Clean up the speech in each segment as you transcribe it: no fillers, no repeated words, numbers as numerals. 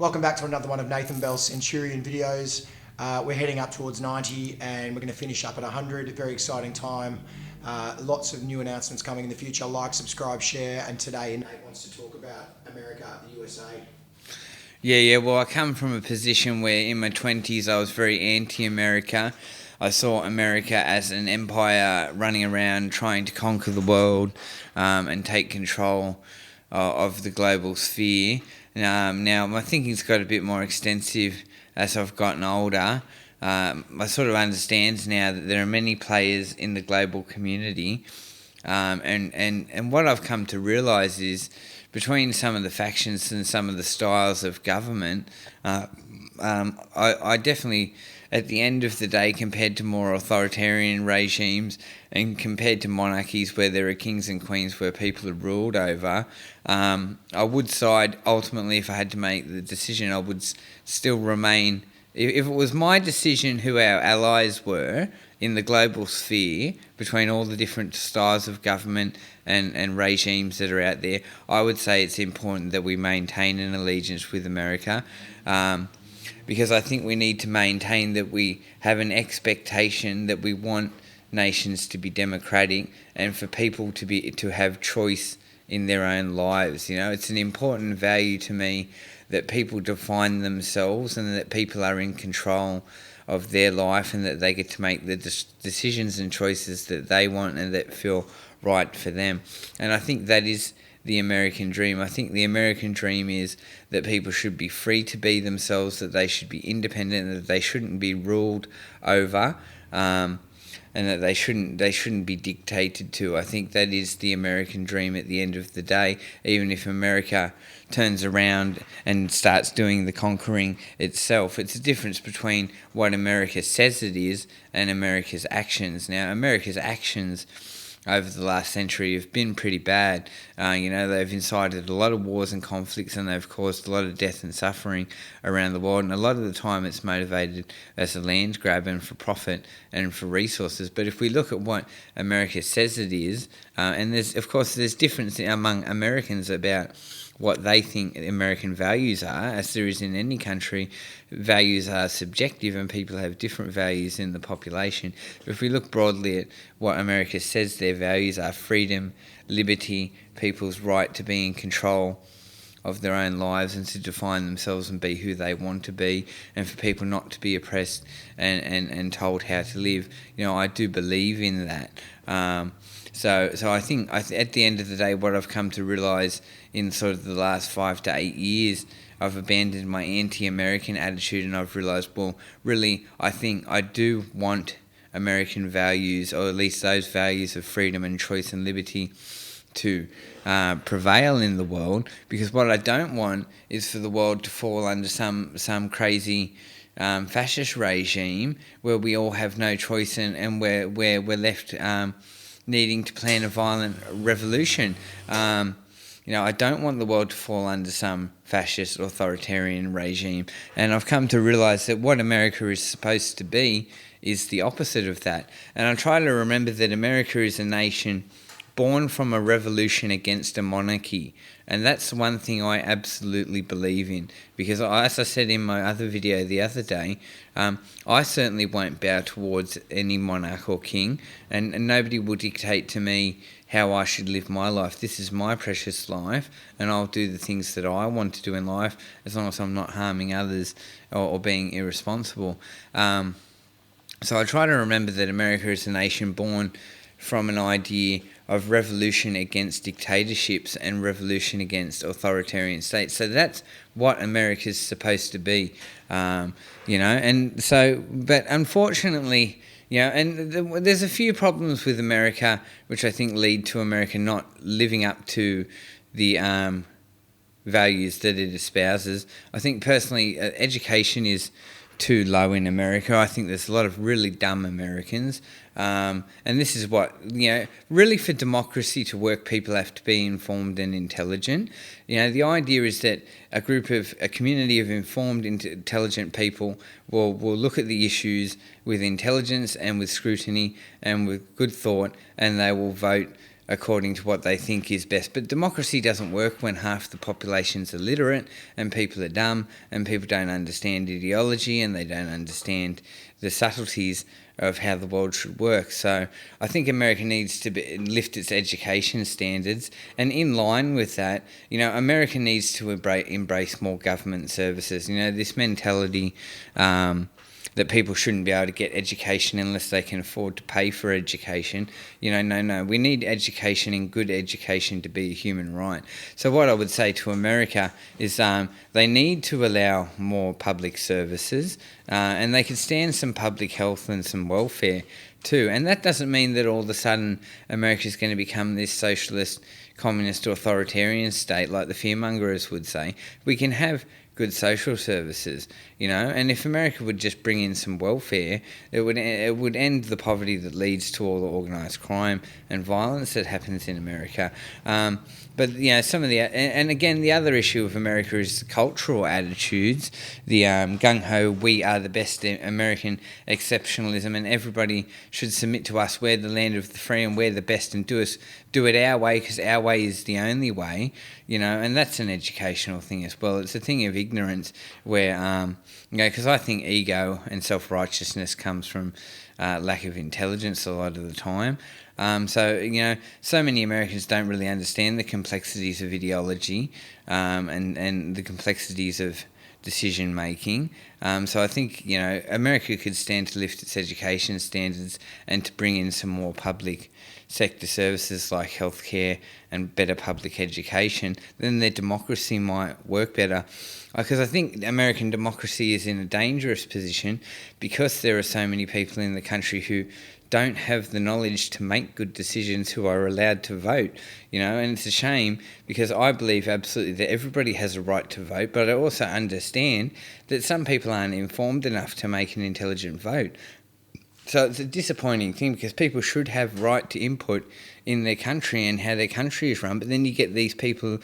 Welcome back to another one of Nathan Bell's Centurion videos. We're heading up towards 90 and we're going to finish up at 100. Very exciting time. Lots of new announcements coming in the future. Like, subscribe, share, and today Nate wants to talk about America, the USA. Yeah. Well, I come from a position where in my 20s I was very anti-America. I saw America as an empire running around trying to conquer the world and take control of the global sphere. Now, my thinking's got a bit more extensive as I've gotten older. I sort of understand now that there are many players in the global community, and what I've come to realise is between some of the factions and some of the styles of government, I definitely, at the end of the day, compared to more authoritarian regimes and compared to monarchies where there are kings and queens where people are ruled over, I would side, ultimately, if I had to make the decision, I would still remain, if it was my decision who our allies were in the global sphere, between all the different styles of government and regimes that are out there, I would say it's important that we maintain an allegiance with America. Because I think we need to maintain that we have an expectation that we want nations to be democratic and for people to have choice in their own lives. You know, it's an important value to me that people define themselves and that people are in control of their life and that they get to make the decisions and choices that they want and that feel right for them. And I think that is the American dream. I think the American dream is that people should be free to be themselves, that they should be independent, that they shouldn't be ruled over, and that they shouldn't be dictated to. I think that is the American dream at the end of the day, even if America turns around and starts doing the conquering itself. It's a difference between what America says it is and America's actions. Now, America's actions over the last century have been pretty bad. They've incited a lot of wars and conflicts, and they've caused a lot of death and suffering around the world, and a lot of the time it's motivated as a land grab and for profit and for resources. But if we look at what America says it is, and there's difference among Americans about what they think American values are, as there is in any country. Values are subjective and people have different values in the population. But if we look broadly at what America says their values are: freedom, liberty, people's right to be in control of their own lives and to define themselves and be who they want to be, and for people not to be oppressed and told how to live. I do believe in that. So I think at the end of the day, what I've come to realise in sort of the last 5 to 8 years, I've abandoned my anti-American attitude and I've realised, well, really, I think I do want American values, or at least those values of freedom and choice and liberty, to prevail in the world, because what I don't want is for the world to fall under some crazy fascist regime where we all have no choice and where we're left needing to plan a violent revolution. I don't want the world to fall under some fascist authoritarian regime, and I've come to realise that what America is supposed to be is the opposite of that. And I try to remember that America is a nation born from a revolution against a monarchy, and that's one thing I absolutely believe in, because as I said in my other video the other day, I certainly won't bow towards any monarch or king, and nobody will dictate to me how I should live my life. This is my precious life, and I'll do the things that I want to do in life as long as I'm not harming others or being irresponsible. So I try to remember that America is a nation born from an idea of revolution against dictatorships and revolution against authoritarian states. So that's what America's supposed to be, and so, but unfortunately, there's a few problems with America which I think lead to America not living up to the values that it espouses. I think personally, education is too low in America. I think there's a lot of really dumb Americans, and this is what, really for democracy to work, people have to be informed and intelligent. The idea is that a community of informed, intelligent people will look at the issues with intelligence and with scrutiny and with good thought, and they will vote according to what they think is best. But democracy doesn't work when half the population's illiterate and people are dumb and people don't understand ideology and they don't understand the subtleties of how the world should work. So I think America needs to lift its education standards, and in line with that, America needs to embrace more government services. This mentality that people shouldn't be able to get education unless they can afford to pay for education. No. We need education, and good education to be a human right. So what I would say to America is they need to allow more public services, and they could stand some public health and some welfare too. And that doesn't mean that all of a sudden America is going to become this socialist, communist, authoritarian state like the fearmongers would say. We can have good social services, and if America would just bring in some welfare, it would end the poverty that leads to all the organised crime and violence that happens in America. But some of and again, the other issue of America is the cultural attitudes, the gung-ho, we are the best American exceptionalism, and everybody should submit to us. We're the land of the free and we're the best, and do it our way because our way is the only way, and that's an educational thing as well. It's a thing of ignorance where, because I think ego and self-righteousness comes from lack of intelligence a lot of the time. So many Americans don't really understand the complexities of ideology and the complexities of decision making. So I think America could stand to lift its education standards and to bring in some more public sector services like healthcare and better public education. Then their democracy might work better. Because I think American democracy is in a dangerous position because there are so many people in the country who don't have the knowledge to make good decisions, who are allowed to vote, and it's a shame because I believe absolutely that everybody has a right to vote, but I also understand that some people aren't informed enough to make an intelligent vote. So it's a disappointing thing because people should have right to input in their country and how their country is run, but then you get these people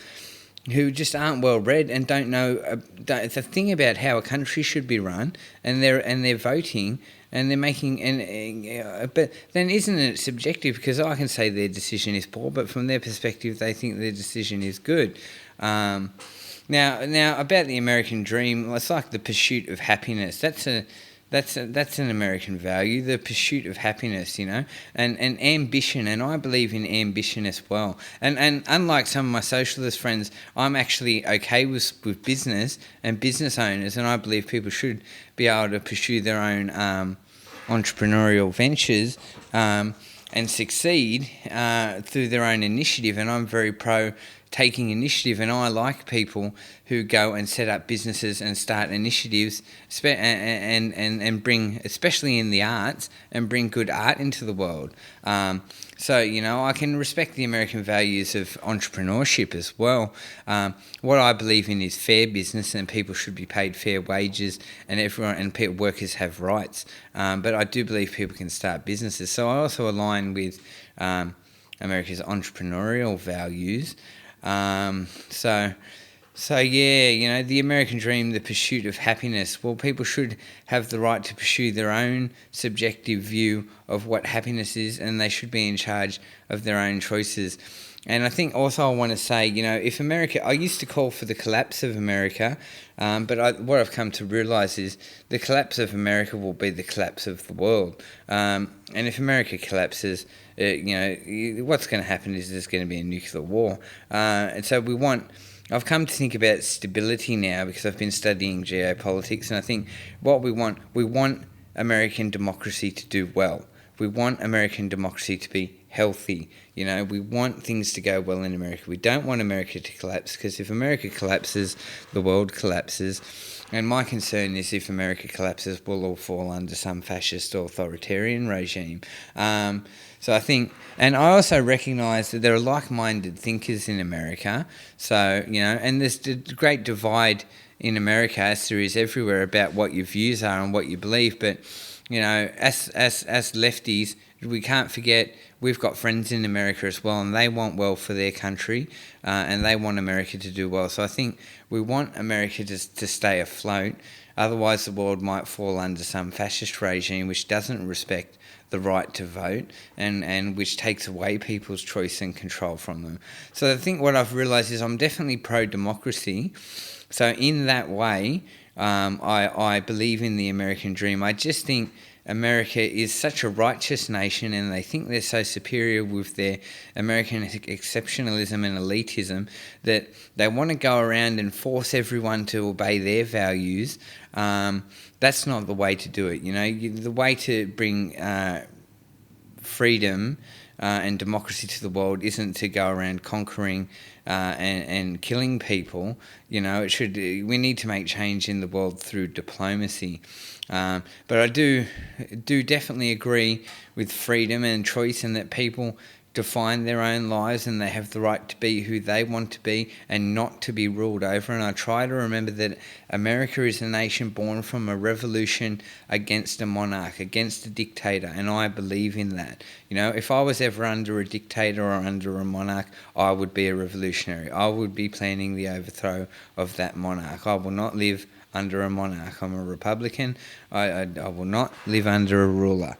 who just aren't well read and don't know the thing about how a country should be run, and they're voting and they're making but then isn't it subjective? Because I can say their decision is poor, but from their perspective they think their decision is good. Now about the American dream, it's like the pursuit of happiness. That's an American value, the pursuit of happiness, and ambition, and I believe in ambition as well. And unlike some of my socialist friends, I'm actually okay with business and business owners, and I believe people should be able to pursue their own entrepreneurial ventures and succeed through their own initiative, and I'm very pro taking initiative, and I like people who go and set up businesses and start initiatives and bring, especially in the arts, and bring good art into the world. So I can respect the American values of entrepreneurship as well. What I believe in is fair business, and people should be paid fair wages, and workers have rights. But I do believe people can start businesses. So I also align with America's entrepreneurial values. The American dream, the pursuit of happiness. Well, people should have the right to pursue their own subjective view of what happiness is, and they should be in charge of their own choices. And I think also I want to say, if America, I used to call for the collapse of America, but what I've come to realise is the collapse of America will be the collapse of the world. And if America collapses, what's going to happen is there's going to be a nuclear war. And so I've come to think about stability now because I've been studying geopolitics, and I think what we want American democracy to do well. We want American democracy to be healthy. We want things to go well in America. We don't want America to collapse, because if America collapses, the world collapses. And my concern is if America collapses, we'll all fall under some fascist authoritarian regime. So I think, and I also recognise that there are like-minded thinkers in America. So, and there's a great divide in America, as there is everywhere, about what your views are and what you believe. But as lefties, we can't forget we've got friends in America as well, and they want well for their country, and they want America to do well. So I think we want America to stay afloat. Otherwise, the world might fall under some fascist regime which doesn't respect the right to vote and which takes away people's choice and control from them. So I think what I've realised is I'm definitely pro-democracy. So in that way, I believe in the American dream. I just think America is such a righteous nation, and they think they're so superior with their American exceptionalism and elitism that they want to go around and force everyone to obey their values. That's not the way to do it. The way to bring freedom and democracy to the world isn't to go around conquering and killing people. We need to make change in the world through diplomacy. But I do definitely agree with freedom and choice, and that people define their own lives and they have the right to be who they want to be and not to be ruled over. And I try to remember that America is a nation born from a revolution against a monarch, against a dictator, and I believe in that. If I was ever under a dictator or under a monarch, I would be a revolutionary. I would be planning the overthrow of that monarch. I will not live under a monarch. I'm a Republican. I will not live under a ruler.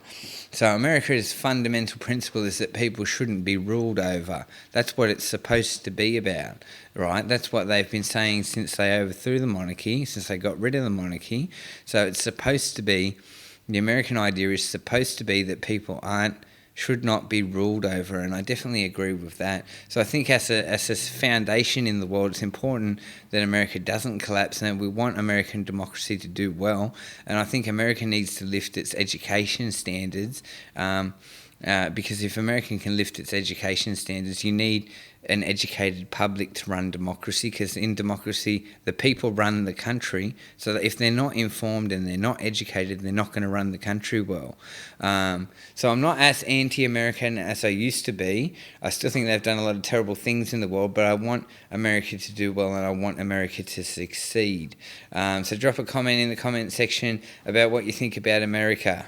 So America's fundamental principle is that people shouldn't be ruled over. That's what it's supposed to be about, right? That's what they've been saying since they overthrew the monarchy, since they got rid of the monarchy. So it's supposed to be, the American idea is supposed to be that people should not be ruled over, and I definitely agree with that. So I think as a foundation in the world, it's important that America doesn't collapse, and we want American democracy to do well. And I think America needs to lift its education standards, because if America can lift its education standards, you need an educated public to run democracy, because in democracy the people run the country. So that if they're not informed and they're not educated, they're not going to run the country well. So I'm not as anti-American as I used to be. I still think they've done a lot of terrible things in the world, but I want America to do well and I want America to succeed. So drop a comment in the comment section about what you think about America.